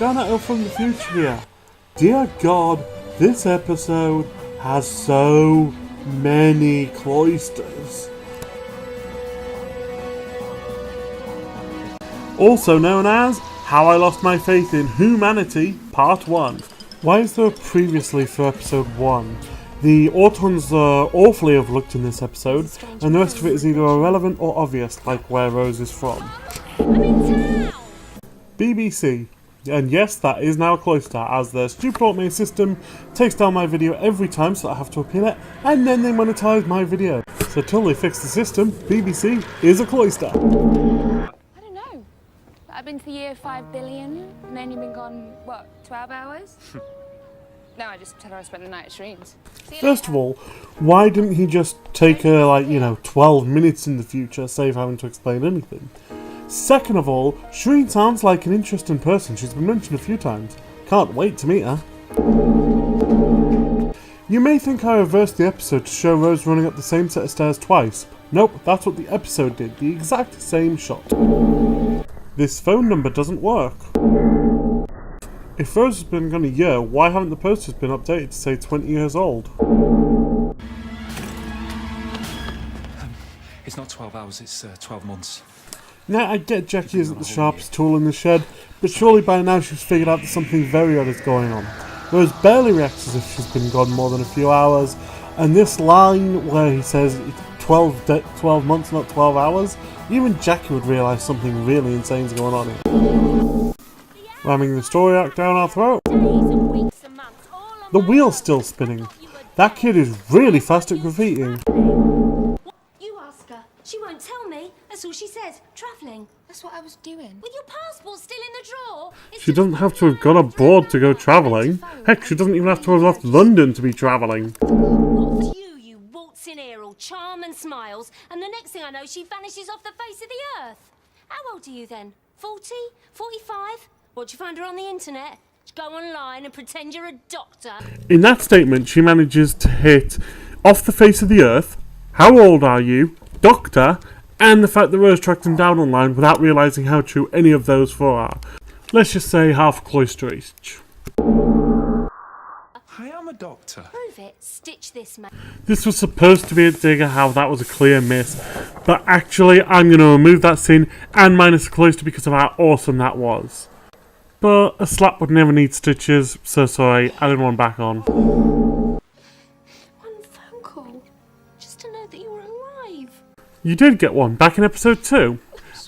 Garnetto from the future here. Dear God, this episode has so many cloisters. Also known as How I Lost My Faith in Humanity Part 1. Why is there a previously for episode 1? The autons are awfully overlooked in this episode, and the rest of it is either irrelevant or obvious, like where Rose is from. BBC. And yes, that is now a cloister, as their stupid automated system takes down my video every time, so I have to appeal it, and then they monetize my video. So till they fix the system, BBC is a cloister. I don't know. I've been to the year 5 billion, and then you've been gone, what, 12 hours? No, I just tell her I spent the night at Shreen's. First of all, why didn't he just take her, 12 minutes in the future, save having to explain anything? Second of all, Shreen sounds like an interesting person. She's been mentioned a few times. Can't wait to meet her. You may think I reversed the episode to show Rose running up the same set of stairs twice. Nope, that's what the episode did. The exact same shot. This phone number doesn't work. If Rose has been gone a year, why haven't the posters been updated to say 20 years old? It's not 12 hours, it's 12 months. Now, I get Jackie isn't the sharpest tool in the shed, but surely by now she's figured out that something very odd is going on. Rose barely reacts as if she's been gone more than a few hours, and this line where he says 12 months, not 12 hours, even Jackie would realise something really insane is going on here. Ramming the story arc down our throat. The wheel's still spinning. That kid is really fast at graffitiing. You ask her. She won't tell me. That's all she says. Travelling. That's what I was doing. With your passport still in the drawer. She doesn't have to have gone abroad to go travelling. Heck, she doesn't even have to have left London to be travelling. What you waltz in here all charm and smiles, and the next thing I know she vanishes off the face of the earth. How old are you then? 40? 45? What'd you find her on the internet? Go online and pretend you're a doctor. In that statement, she manages to hit off the face of the earth, how old are you, doctor, and the fact that Rose tracked him down online without realising how true any of those four are. Let's just say half cloister each. I am a doctor. Prove it. Stitch this, man. This was supposed to be a dig at how that was a clear miss, but actually I'm going to remove that scene and minus the cloister because of how awesome that was. But a slap would never need stitches, so sorry, adding one back on. One phone call. Just to know that you were alive. You did get one back in episode 2.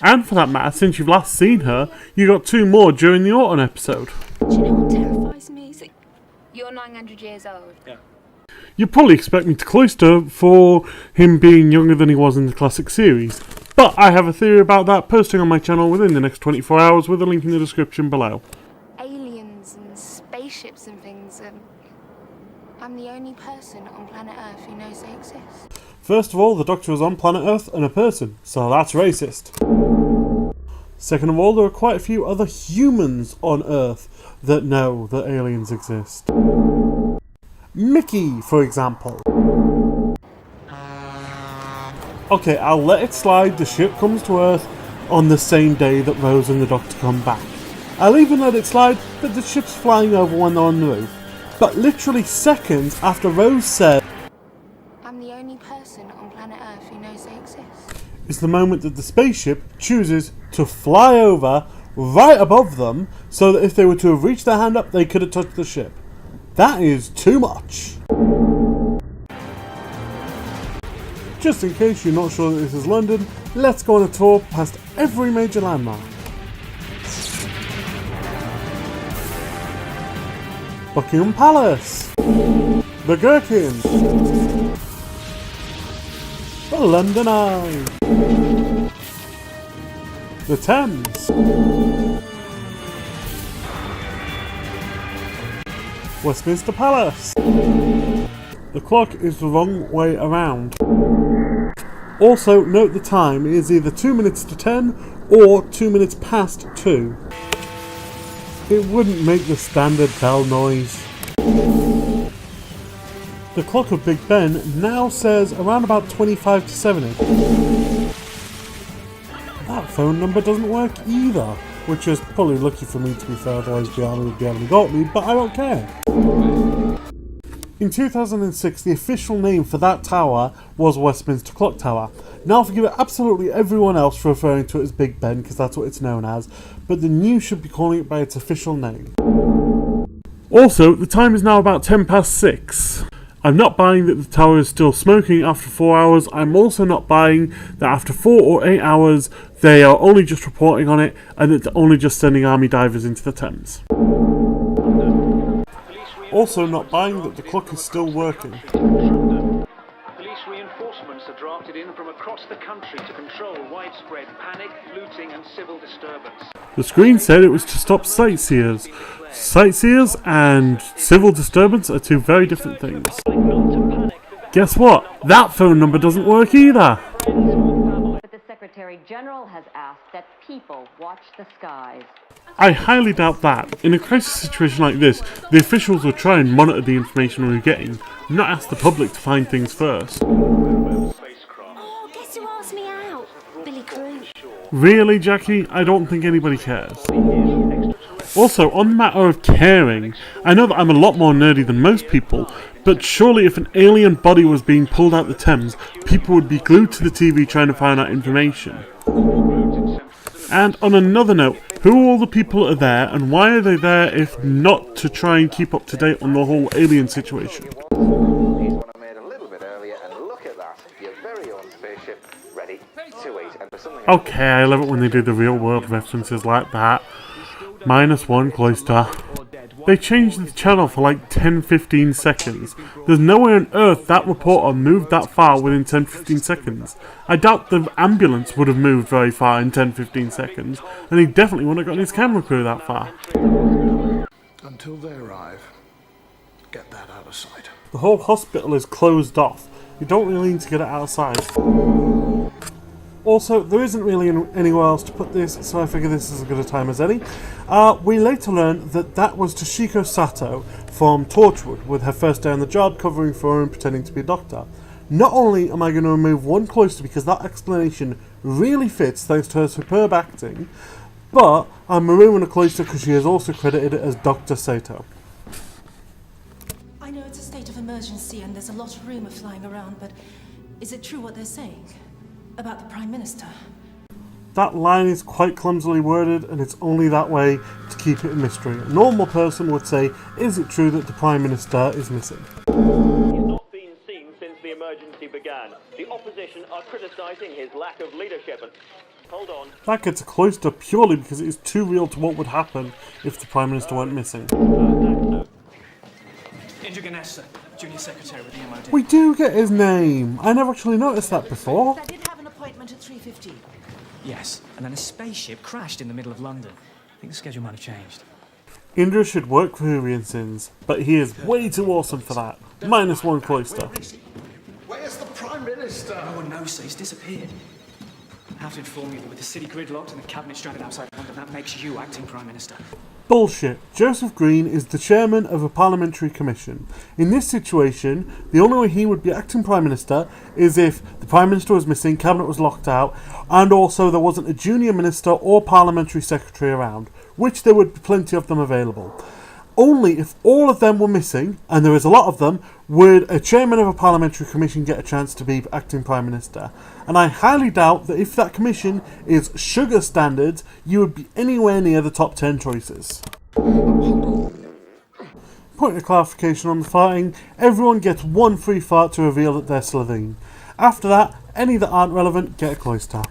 And for that matter, since you've last seen her, you got 2 more during the Autumn episode. Do you know what terrifies me? Is that You're 900 years old. Yeah. You'd probably expect me to cloister for him being younger than he was in the classic series. But I have a theory about that, posting on my channel within the next 24 hours with a link in the description below. Aliens and spaceships and things. I'm the only person on planet Earth who knows they exist. First of all, the Doctor is on planet Earth and a person, so that's racist. Second of all, there are quite a few other humans on Earth that know that aliens exist. Mickey, for example. Okay, I'll let it slide, the ship comes to Earth on the same day that Rose and the Doctor come back. I'll even let it slide that the ship's flying over when they're on the roof. But literally seconds after Rose said, I'm the only person on planet Earth who knows they exist. is the moment that the spaceship chooses to fly over right above them so that if they were to have reached their hand up, they could have touched the ship. That is too much. Just in case you're not sure that this is London, let's go on a tour past every major landmark. Buckingham Palace, the Gherkin, the London Eye, the Thames, Westminster Palace. The clock is the wrong way around. Also, note the time, it is either 2 minutes to 10 or 2 minutes past 2. It wouldn't make the standard bell noise. The clock of Big Ben now says around about 25 to 7. That phone number doesn't work either. which is probably lucky for me to be fair, otherwise Brianna would be able to got me, but I don't care. In 2006, the official name for that tower was Westminster Clock Tower. Now forgive absolutely everyone else for referring to it as Big Ben, because that's what it's known as, but the news should be calling it by its official name. Also, the time is now about 6:10. I'm not buying that the tower is still smoking after 4 hours. I'm also not buying that after 4 or 8 hours they are only just reporting on it and that they're only just sending army divers into the Thames. Also not buying that the clock is still working. Police reinforcements are drafted in from across the country to control widespread panic, looting and civil disturbance. The screen said it was to stop sightseers. Sightseers and civil disturbance are two very different things. Guess what? That phone number doesn't work either. But the Secretary General has asked that people watch the skies. I highly doubt that. In a crisis situation like this, the officials will try and monitor the information we're getting, not ask the public to find things first. Oh, guess who asked me out? Billy Crew. Really, Jackie? I don't think anybody cares. Also, on the matter of caring, I know that I'm a lot more nerdy than most people, but surely if an alien body was being pulled out the Thames, people would be glued to the TV trying to find out information. And on another note, who are all the people that are there, and why are they there if not to try and keep up to date on the whole alien situation? Okay, I love it when they do the real world references like that. -1 Cloister. They changed the channel for like 10-15 seconds. There's no way on earth that reporter moved that far within 10-15 seconds. I doubt the ambulance would have moved very far in 10-15 seconds, and he definitely wouldn't have gotten his camera crew that far. Until they arrive, get that out of sight. The whole hospital is closed off. You don't really need to get it outside. Also, there isn't really anywhere else to put this, so I figure this is as good a time as any. We later learned that that was Toshiko Sato from Torchwood, with her first day on the job covering for her and pretending to be a doctor. Not only am I going to remove one cloister because that explanation really fits thanks to her superb acting, but I'm removing a cloister because she is also credited as Dr. Sato. I know it's a state of emergency and there's a lot of rumour flying around, but is it true what they're saying? About the Prime Minister? That line is quite clumsily worded, and it's only that way to keep it a mystery. A normal person would say, is it true that the Prime Minister is missing? He's not been seen since the emergency began. The opposition are criticising his lack of leadership. And hold on. That gets a cloister purely because it is too real to what would happen if the Prime Minister went missing. Garnetto, Junior Secretary with the MOD. We do get his name! I never actually noticed that before. I did have an appointment at 3:15. Yes, and then a spaceship crashed in the middle of London. I think the schedule might have changed. Indra should work for Whovian sins, but he is way too awesome for that. -1 cloister. Where's the Prime Minister? No one knows, so he's disappeared. I have to inform you that with the city gridlocked and the cabinet stranded outside London, that makes you acting Prime Minister. Bullshit. Joseph Green is the chairman of a parliamentary commission. In this situation, the only way he would be acting Prime Minister is if the Prime Minister was missing, cabinet was locked out, and also there wasn't a junior minister or parliamentary secretary around, which there would be plenty of them available. Only if all of them were missing, and there is a lot of them, would a chairman of a parliamentary commission get a chance to be acting Prime Minister. And I highly doubt that if that commission is sugar standards, you would be anywhere near the top 10 choices. Point of clarification on the farting, everyone gets one free fart to reveal that they're Slovene. After that, any that aren't relevant get a cloister.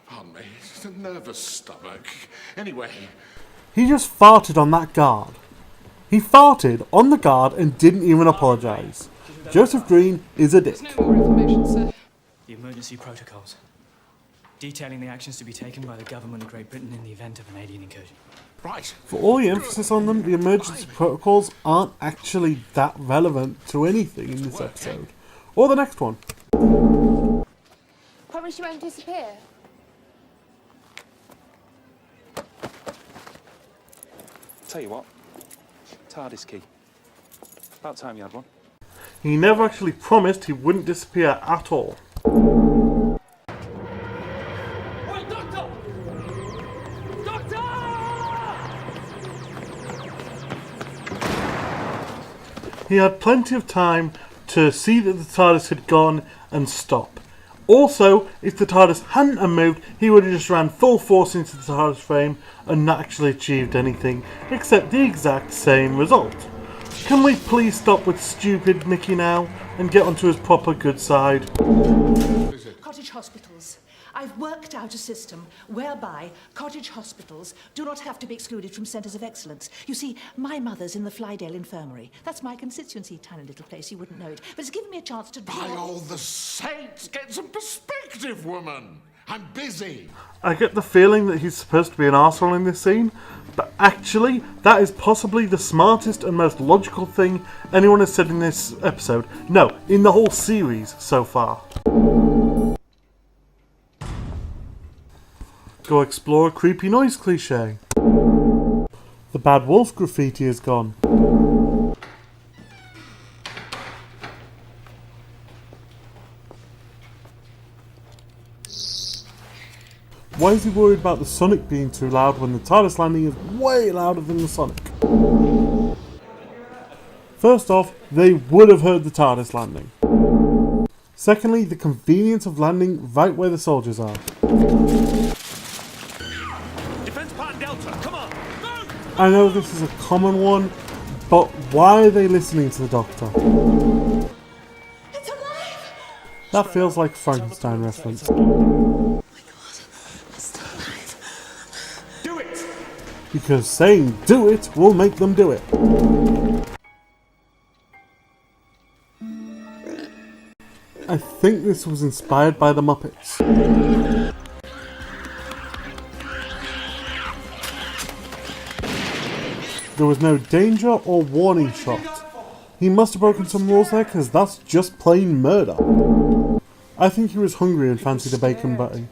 Pardon me, it's a nervous stomach. Anyway. He just farted on that guard. He farted on the guard and didn't even apologise. Joseph Green is a dick. No more information, sir. The emergency protocols, detailing the actions to be taken by the government of Great Britain in the event of an alien incursion. Right. For all the emphasis on them, the emergency protocols aren't actually that relevant to anything in this episode. Or the next one. Promise you won't disappear. Tell you what, TARDIS key. About time you had one. He never actually promised he wouldn't disappear at all. Doctor! he had plenty of time to see that the TARDIS had gone and stop. Also, if the TARDIS hadn't moved, he would have just ran full force into the TARDIS frame and not actually achieved anything, except the exact same result. Can we please stop with stupid Mickey now and get onto his proper good side? Cottage hospitals. I've worked out a system whereby cottage hospitals do not have to be excluded from centres of excellence. You see, my mother's in the Flydale Infirmary. That's my constituency, tiny little place, you wouldn't know it. But it's given me a chance to... By all the saints, get some perspective, woman! I'm busy! I get the feeling that he's supposed to be an arsehole in this scene, but actually, that is possibly the smartest and most logical thing anyone has said in this episode. No, in the whole series so far. Go explore a creepy noise cliché. The bad wolf graffiti is gone. Why is he worried about the Sonic being too loud when the TARDIS landing is way louder than the Sonic? First off, they would have heard the TARDIS landing. Secondly, the convenience of landing right where the soldiers are. I know this is a common one, but why are they listening to the Doctor? It's alive! That feels like a Frankenstein reference. Oh my God, it's still alive. Do it! Because saying do it will make them do it. I think this was inspired by the Muppets. There was no danger or warning shot. He must have broken some rules there, because that's just plain murder. I think he was hungry and fancied a bacon butty.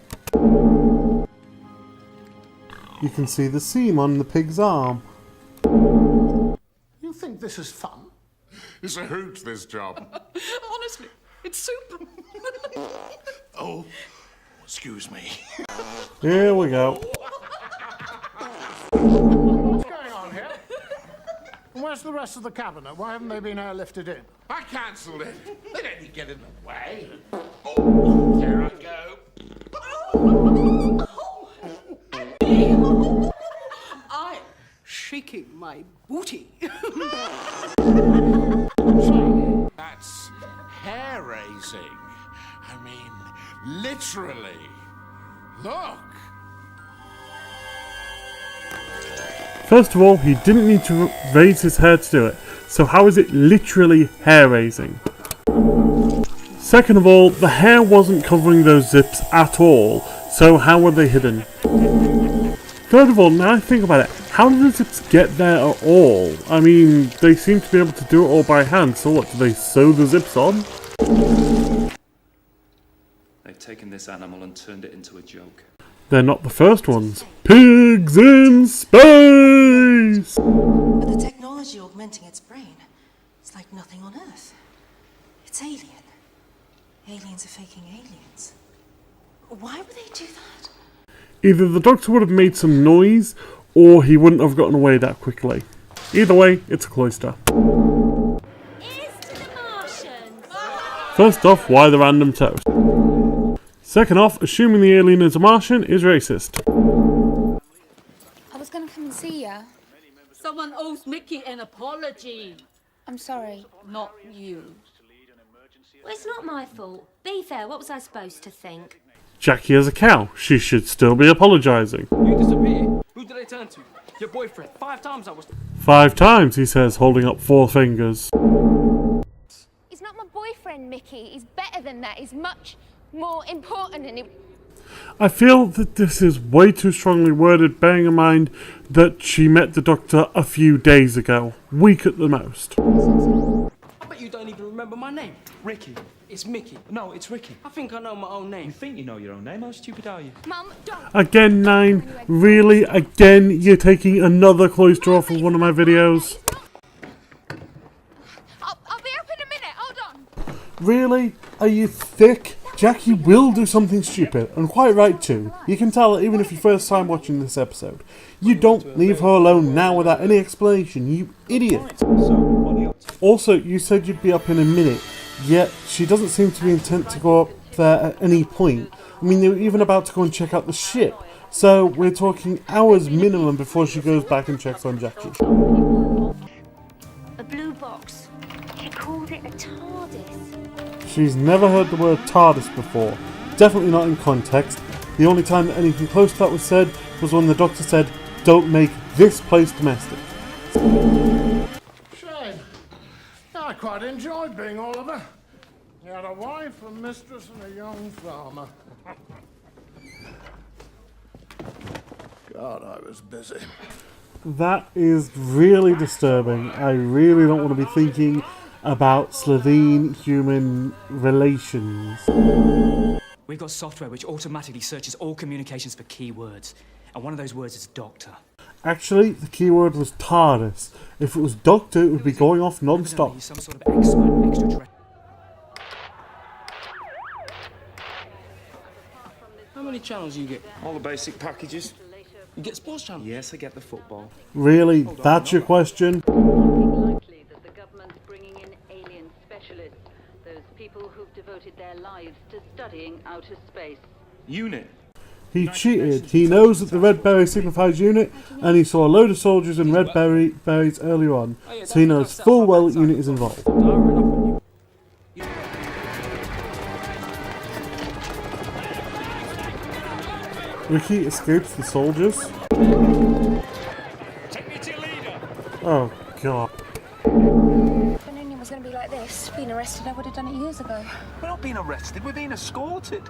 You can see the seam on the pig's arm. You think this is fun? It's a hoot, this job. Honestly, it's super. Oh, excuse me. Here we go. What's going on here? Where's the rest of the cabinet? Why haven't they been airlifted in? I cancelled it. They don't need to get in the way. Oh, there I go. I'm shaking my booty. That's hair-raising. I mean, literally. Look. First of all, he didn't need to raise his hair to do it, so how is it literally hair-raising? Second of all, the hair wasn't covering those zips at all, so how were they hidden? Third of all, now I think about it, how did the zips get there at all? I mean, they seem to be able to do it all by hand, so what, do they sew the zips on? They've taken this animal and turned it into a joke. They're not the first ones. Pigs in space! But the technology augmenting its brain, it's like nothing on Earth. It's alien. Aliens are faking aliens. Why would they do that? Either the Doctor would have made some noise, or he wouldn't have gotten away that quickly. Either way, it's a cloister. Here's to the Martians! First off, why the random toast? Second off, assuming the alien is a Martian is racist. I was gonna come and see ya. Someone owes Mickey an apology. I'm sorry. Not you. Well, it's not my fault. Be fair, what was I supposed to think? Jackie is a cow. She should still be apologising. You disappeared. Who did I turn to? Your boyfriend. 5 times I was... 5 times, he says, holding up 4 fingers. He's not my boyfriend, Mickey. He's better than that. He's much more important and I feel that this is way too strongly worded, bearing in mind that she met the Doctor a few days ago. Week at the most. I bet you don't even remember my name. Ricky. It's Mickey. No, it's Ricky. I think I know my own name. You think you know your own name? How stupid are you? Mum, don't. Again, 9. Really? Again, you're taking another cloister off of one of my videos? I'll be up in a minute. Hold on. Really? Are you thick? Jackie will do something stupid, and quite right too. You can tell even if you're first time watching this episode. You don't leave her alone now without any explanation, you idiot. So, what are you up Also, you said you'd be up in a minute, yet she doesn't seem to be intent to go up there at any point. I mean, they were even about to go and check out the ship. So we're talking hours minimum before she goes back and checks on Jackie. A blue box. He called it a TARDIS. She's never heard the word TARDIS before. Definitely not in context. The only time that anything close to that was said was when the doctor said, "Don't make this place domestic." Shame. I quite enjoyed being Oliver. He had a wife, a mistress, and a young farmer. God, I was busy. That is really disturbing. I really don't want to be thinking about Slovene-human relations. We've got software which automatically searches all communications for keywords. And one of those words is doctor. Actually, the keyword was TARDIS. If it was doctor, it would be going off non-stop. He's some sort of expert extraterrestrial. How many channels you get? All the basic packages. You get sports channels? Yes, I get the football. Really? That's your question? Likely that the government's bringing in alien specialists, those people who've devoted their lives to studying outer space. Unit. He cheated. He knows that the red berry signifies unit, and he saw a load of soldiers in red berries earlier on, so he knows full well that unit is involved. Ricky escapes the soldiers. Oh god. If I knew it was going to be like this, being arrested, I would have done it years ago. We're not being arrested, we're being escorted.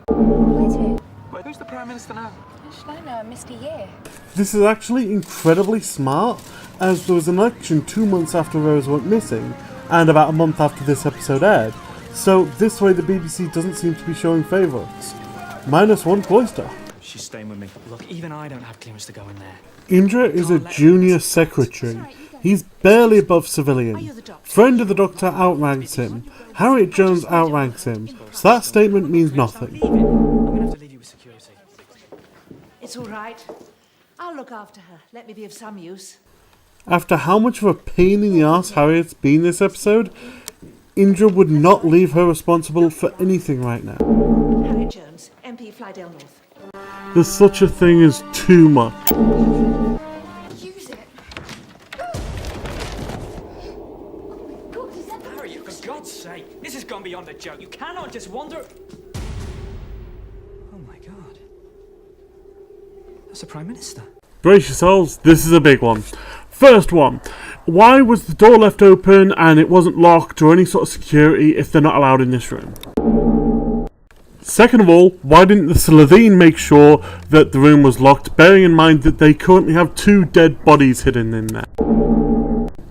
Where to? Wait, who's the Prime Minister now? How should I know? I missed a year. This is actually incredibly smart, as there was an election 2 months after Rose went missing, and about a month after this episode aired, so this way the BBC doesn't seem to be showing favourites. -1 Cloister. She's staying with me. Look, even I don't have clearance to go in there. Indra is a junior secretary. He's barely above civilian. Friend of the Doctor outranks him. Harriet Jones outranks him. So that statement means nothing. I'm going to have to leave you with security. It's all right. I'll look after her. Let me be of some use. After how much of a pain in the arse Harriet's been this episode, Indra would not leave her responsible for anything right now. Harriet Jones, MP Flydale North. There's such a thing as too much. Use it. Harriet, for God's sake, this has gone beyond a joke. You cannot just wander. Oh my god. That's the Prime Minister. Brace yourselves, this is a big one. First one, why was the door left open and it wasn't locked or any sort of security if they're not allowed in this room? Second of all, why didn't the Slovene make sure that the room was locked, bearing in mind that they currently have 2 dead bodies hidden in there?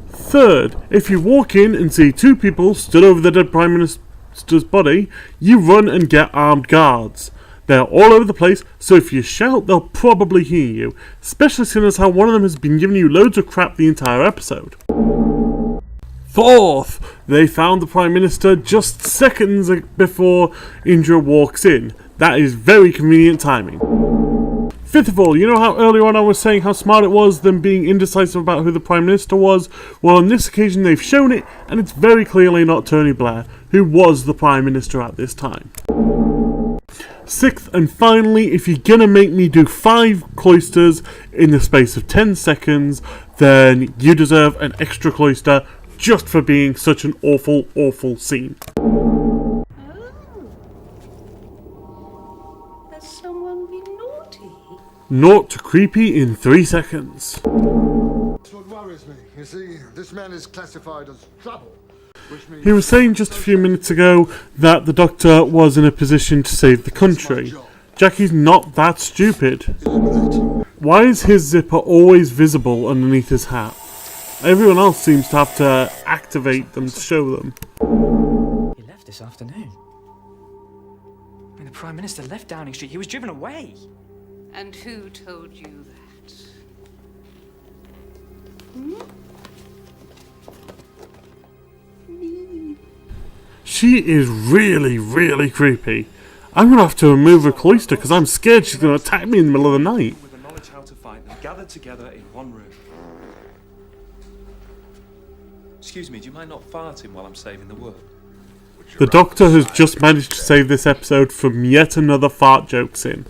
Third, if you walk in and see 2 people stood over the dead Prime Minister's body, you run and get armed guards. They're all over the place, so if you shout, they'll probably hear you, especially seeing as how one of them has been giving you loads of crap the entire episode. Fourth, they found the Prime Minister just seconds before Indra walks in. That is very convenient timing. Fifth of all, you know how earlier on I was saying how smart it was them being indecisive about who the Prime Minister was? Well, on this occasion they've shown it, and it's very clearly not Tony Blair, who was the Prime Minister at this time. Sixth and finally, if you're gonna make me do 5 cloisters in the space of 10 seconds, then you deserve an extra cloister just for being such an awful, awful scene. Oh. Has someone been naughty? Naught to creepy in 3 seconds. That's what worries me. You see, this man is classified as trouble. He was saying just a few minutes ago that the Doctor was in a position to save the country. Jackie's not that stupid. Why is his zipper always visible underneath his hat? Everyone else seems to have to activate them to show them. He left this afternoon. I mean, the Prime Minister left Downing Street. He was driven away. And who told you that? She is really, really creepy. I'm going to have to remove her cloister because I'm scared she's going to attack me in the middle of the night. With the knowledge how to fight them, gathered together in one room. Excuse me, do you mind not farting while I'm saving the world? The Doctor has just managed to save this episode from yet another fart joke scene.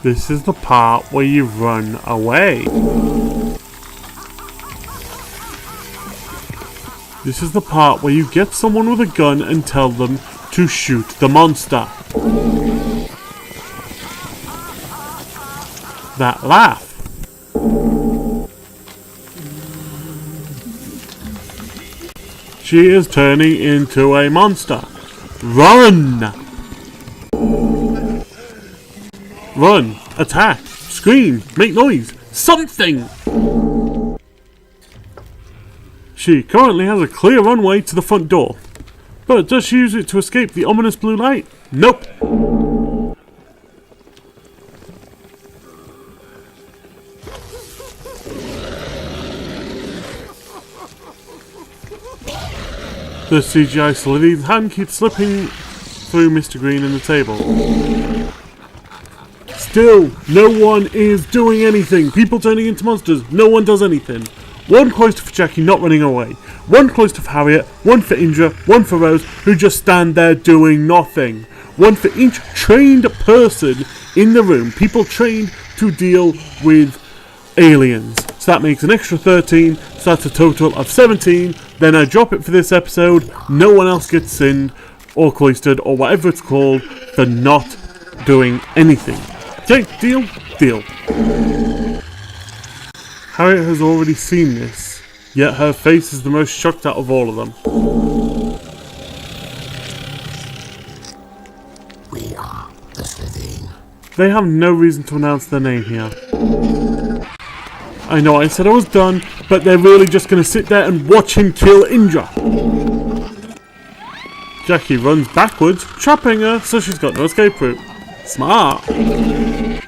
This is the part where you run away. This is the part where you get someone with a gun and tell them to shoot the monster. That laugh. She is turning into a monster. Run! Run, attack, scream, make noise, something! She currently has a clear runway to the front door. But does she use it to escape the ominous blue light? Nope. The CGI Slytherin's hand keeps slipping through Mr. Green and the table. Still, no one is doing anything. People turning into monsters. No one does anything. One cloister for Jackie not running away. One cloister for Harriet. One for Indra. One for Rose, who just stand there doing nothing. One for each trained person in the room. People trained to deal with aliens. So that makes an extra 13. So that's a total of 17. Then I drop it for this episode. No one else gets sinned or cloistered or whatever it's called for not doing anything. Okay, deal? Deal. Harriet has already seen this, yet her face is the most shocked out of all of them. We are the Slytherin. They have no reason to announce their name here. I know I said I was done, but they're really just going to sit there and watch him kill Indra. Jackie runs backwards, trapping her so she's got no escape route. Smart. And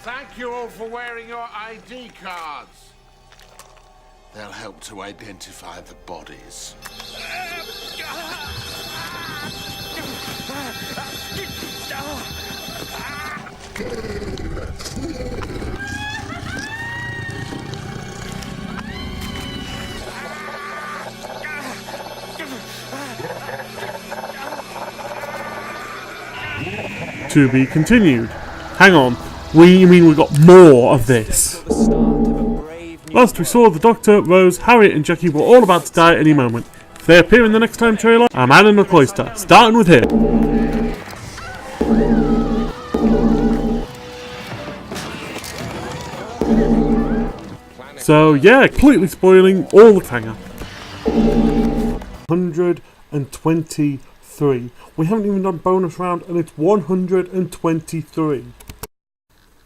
thank you all for wearing your ID cards. They'll help to identify the bodies. To be continued. Hang on. You mean we got more of this? Last we saw, the Doctor, Rose, Harriet and Jackie were all about to die at any moment. If they appear in the next time trailer, I'm adding a cloister, starting with him. So yeah, completely spoiling all the cliffhanger. 123. We haven't even done bonus round and it's 123.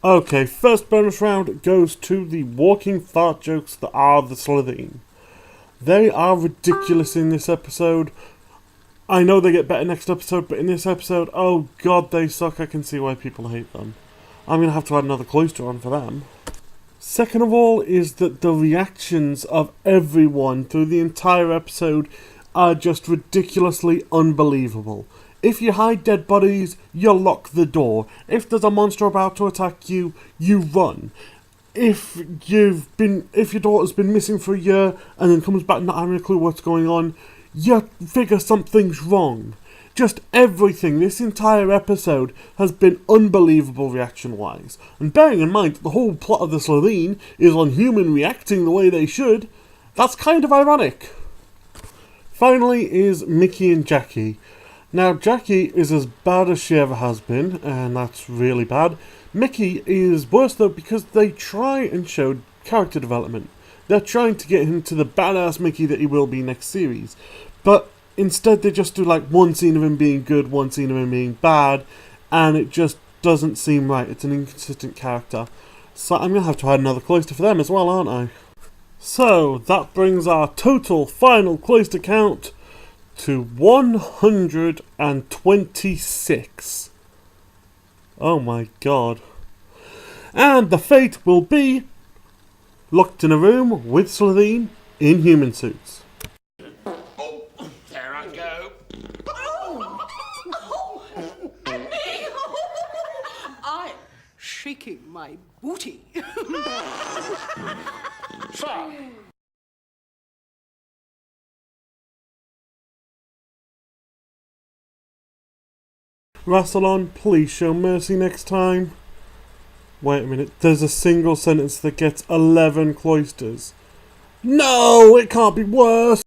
Okay, first bonus round goes to the walking fart jokes that are the Slytherin. They are ridiculous in this episode. I know they get better next episode, but in this episode, oh god, they suck. I can see why people hate them. I'm going to have to add another cloister on for them. Second of all is that the reactions of everyone through the entire episode are just ridiculously unbelievable. If you hide dead bodies, you lock the door. If there's a monster about to attack you, you run. If your daughter's been missing for a year and then comes back not having a clue what's going on, you figure something's wrong. Just everything, this entire episode has been unbelievable reaction-wise. And bearing in mind that the whole plot of the Slytherin is on human reacting the way they should, that's kind of ironic. Finally is Mickey and Jackie. Now, Jackie is as bad as she ever has been, and that's really bad. Mickey is worse, though, because they try and show character development. They're trying to get him to the badass Mickey that he will be next series. But instead, they just do, like, one scene of him being good, one scene of him being bad, and it just doesn't seem right. It's an inconsistent character. So I'm going to have to add another cloister for them as well, aren't I? So, that brings our total final cloister count to 126. Oh my god. And the fate will be locked in a room with Slytherin in human suits. Oh, there I go. Oh, and me! taking my booty. Sir! Rassilon, please show mercy next time. Wait a minute, there's a single sentence that gets 11 cloisters. No, it can't be worse!